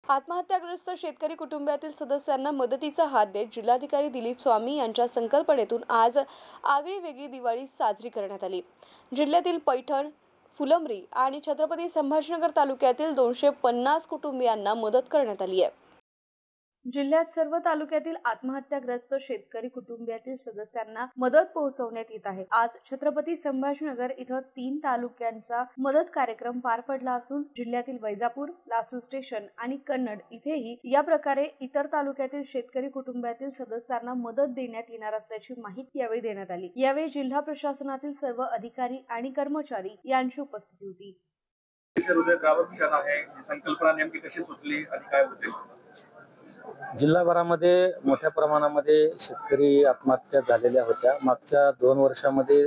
आत्महत्याग्रस्त शेतकरी कुटुंबातील सदस्यांना मदतीचा हात देत जिल्हाधिकारी दिलीप स्वामी यांच्या संकल्पनेतून आज आगळीवेगळी दिवाळी साजरी करण्यात आली। जिल्ह्यातील पैठण, फुलंब्री आणि छत्रपती संभाजीनगर तालुक्यातील 250 कुटुंबियांना मदत करण्यात आली आहे। जिल्ह्यात सर्व तालुक्यातील आत्महत्याग्रस्त शेतकरी कुटुंबातील सदस्यांना मदत पोहोचवण्यात येत आहे। आज छत्रपती संभाजीनगर इथं 3 तालुक्यांचा मदत कार्यक्रम पार पडला असून जिल्ह्यातील वैजापूर, लासूर स्टेशन आणि कन्नड इथेही या प्रकारे इतर तालुक्यातील शेतकरी कुटुंबातील सदस्यांना मदत देण्यात येणार असल्याची माहिती यावेळी देण्यात आली। यावेळी जिल्हा प्रशासनातील सर्व अधिकारी आणि कर्मचारी यांची उपस्थिती होती। संकल्पना नेमकी कशी सुचली आणि काय होते? जिल्हाभरामध्ये मोठ्या प्रमाणामध्ये शेतकरी आत्महत्या झालेल्या होत्या। मागच्या 2 वर्षामध्ये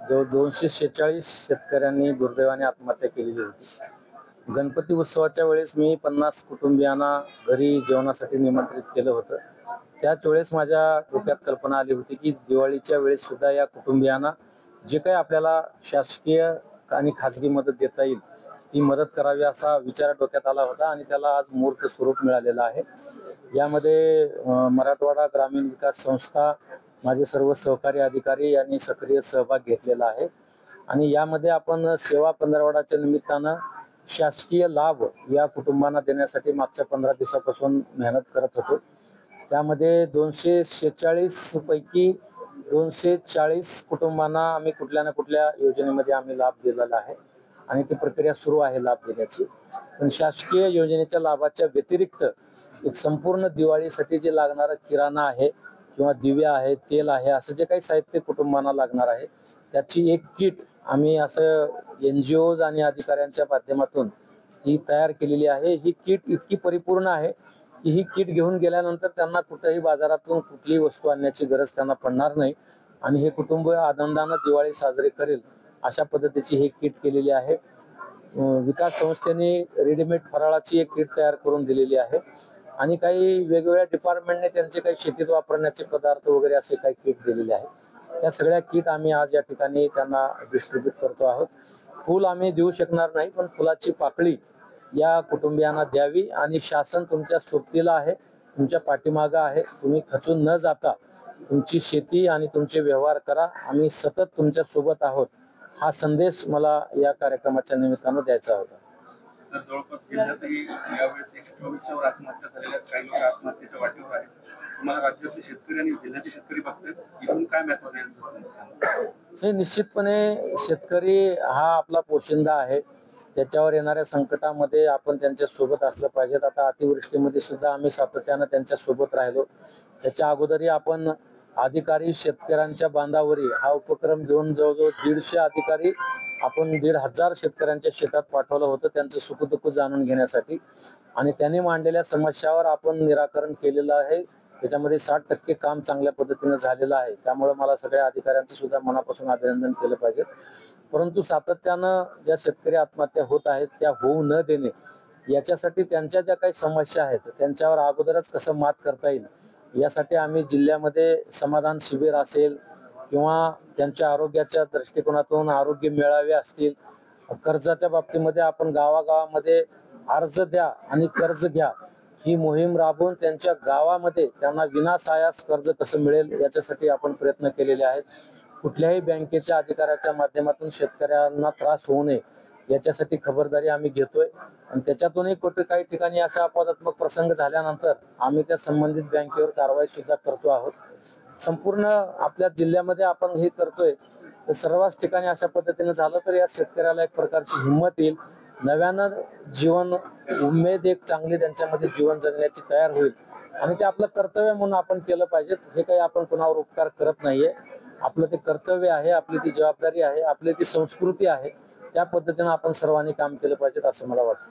जो 246 शेतकऱ्यांनी दुर्दैवाने आत्महत्या केलेली होती। गणपती उत्सवाच्या वेळेस मी 50 कुटुंबियांना घरी जेवणासाठी निमंत्रित केलं होतं। त्याच वेळेस माझ्या डोक्यात कल्पना आली होती की दिवाळीच्या वेळेस सुद्धा या कुटुंबियांना जे काही आपल्याला शासकीय आणि खाजगी मदत देता येईल ती मदत करावी असा विचार डोक्यात आला होता आणि त्याला आज मूर्त स्वरूप मिळालेलं आहे। यामध्ये मराठवाडा ग्रामीण विकास संस्था, माझे सर्व सहकारी अधिकारी यांनी सक्रिय सहभाग घेतलेला आहे आणि यामध्ये आपण सेवा पंधरवड्याच्या निमित्तानं शासकीय लाभ या कुटुंबांना देण्यासाठी मागच्या 15 दिवसापासून मेहनत करत होतो। त्यामध्ये 246 पैकी 240 कुटुंबांना आम्ही कुठल्या ना कुठल्या योजनेमध्ये आम्ही लाभ दिलेला आहे आणि ती प्रक्रिया सुरू आहे लाभ देण्याची। पण शासकीय योजनेच्या लाभाच्या व्यतिरिक्त एक संपूर्ण दिवाळीसाठी जे लागणारा किराणा आहे किंवा दिव्या आहे, तेल आहे, असं जे काही साहित्य कुटुंबांना लागणार आहे त्याची एक किट आम्ही असं NGOज आणि अधिकाऱ्यांच्या माध्यमातून ही तयार केलेली आहे। ही किट इतकी परिपूर्ण आहे की ही किट घेऊन गेल्यानंतर त्यांना कुठेही बाजारातून कुठलीही वस्तू आणण्याची गरज त्यांना पडणार नाही आणि हे कुटुंब आनंदाने दिवाळी साजरी करेल अशा पद्धतीची ही किट केलेली आहे। विकास संस्थेने रेडीमेड फराळाची एक किट तयार करून दिलेली आहे आणि काही वेगवेगळ्या डिपार्टमेंटने त्यांचे काही शेतीत वापरण्याचे पदार्थ वगैरे असे काही किट दिलेले आहेत। या सगळ्या किट आम्ही आज या ठिकाणी त्यांना डिस्ट्रीब्यूट करतो आहोत। फूल आम्ही देऊ शकणार नाही, पण फुलाची पाकळी या कुटुंबियांना द्यावी आणि शासन तुमच्या सोबतीला आहे, तुमच्या पाठीमागे आहे। तुम्ही खचून न जाता तुमची शेती आणि तुमचे व्यवहार करा, आम्ही सतत तुमच्या सोबत आहोत, हा संदेश मला या कार्यक्रमाच्या निमित्तानं द्यायचा होता। जवळपास जिल्ह्यातही यावेळेस 124 वर आत्महत्या झालेल्या, काही लोक आत्महत्येच्या वाटेवर आहेत। तुम्हाला राज्याचे शेतकरी आणि जिल्ह्याचे शेतकरी बघतात, इथून काय मेसेज द्यायचं? निश्चितपणे शेतकरी हा आपला पोशिंदा आहे, त्याच्यावर येणाऱ्या संकटामध्ये आपण त्यांच्या सोबत असलं पाहिजे। आता अतिवृष्टीमध्ये सुद्धा आम्ही सातत्यानं त्यांच्या सोबत राहिलो। त्याच्या अगोदरही आपण अधिकारी शेतकऱ्यांच्या बांधावरी हा उपक्रम घेऊन जवळजवळ 150 अधिकारी आपण 1,500 शेतकऱ्यांच्या शेतात पाठवलं होतं त्यांचं सुखदुःख जाणून घेण्यासाठी आणि त्यांनी मांडलेल्या समस्यावर आपण निराकरण केलेलं आहे। त्याच्यामध्ये 60% काम चांगल्या पद्धतीने झालेलं आहे। त्यामुळे मला सगळ्या अधिकाऱ्यांचं सुद्धा मनापासून अभिनंदन केलं पाहिजे। परंतु सातत्यानं ज्या शेतकरी आत्महत्या होत आहेत त्या होऊ न देणे याच्यासाठी त्यांच्या ज्या काही समस्या आहेत त्यांच्यावर अगोदरच कसं मात करता येईल यासाठी आम्ही जिल्ह्यामध्ये समाधान शिबिर असेल किंवा त्यांच्या आरोग्याच्या दृष्टिकोनातून आरोग्य मेळावे असतील, कर्जाच्या बाबतीमध्ये आपण गावागावामध्ये अर्ज द्या आणि कर्ज घ्या ही मोहीम राबवून त्यांच्या गावामध्ये त्यांना विनासायास कर्ज कसं मिळेल याच्यासाठी आपण प्रयत्न केलेले आहेत। कुठल्याही बँकेच्या अधिकाऱ्याच्या माध्यमातून शेतकऱ्यांना त्रास होऊ नये याच्यासाठी खबरदारी आम्ही घेतोय आणि त्याच्यातूनही कुठे काही ठिकाणी अशा अपवादात्मक प्रसंग झाल्यानंतर आम्ही त्या संबंधित बँकेवर कारवाई सुद्धा करतो आहोत। संपूर्ण आपल्या जिल्ह्यामध्ये आपण हे करतोय तर सर्वच ठिकाणी अशा पद्धतीने झालं तर या शेतकऱ्याला एक प्रकारची हिंमत येईल, नव्यानं जीवन उमेद एक चांगली त्यांच्यामध्ये जीवन जगण्याची तयार होईल आणि ते आपलं कर्तव्य म्हणून आपण केलं पाहिजे। हे काही आपण कुणावर उपकार करत नाहीये, आपलं ते कर्तव्य आहे, आपली ती जबाबदारी आहे, आपली ती संस्कृती आहे, त्या पद्धतीने आपण सर्वांनी काम केलं पाहिजे असं मला वाटतं।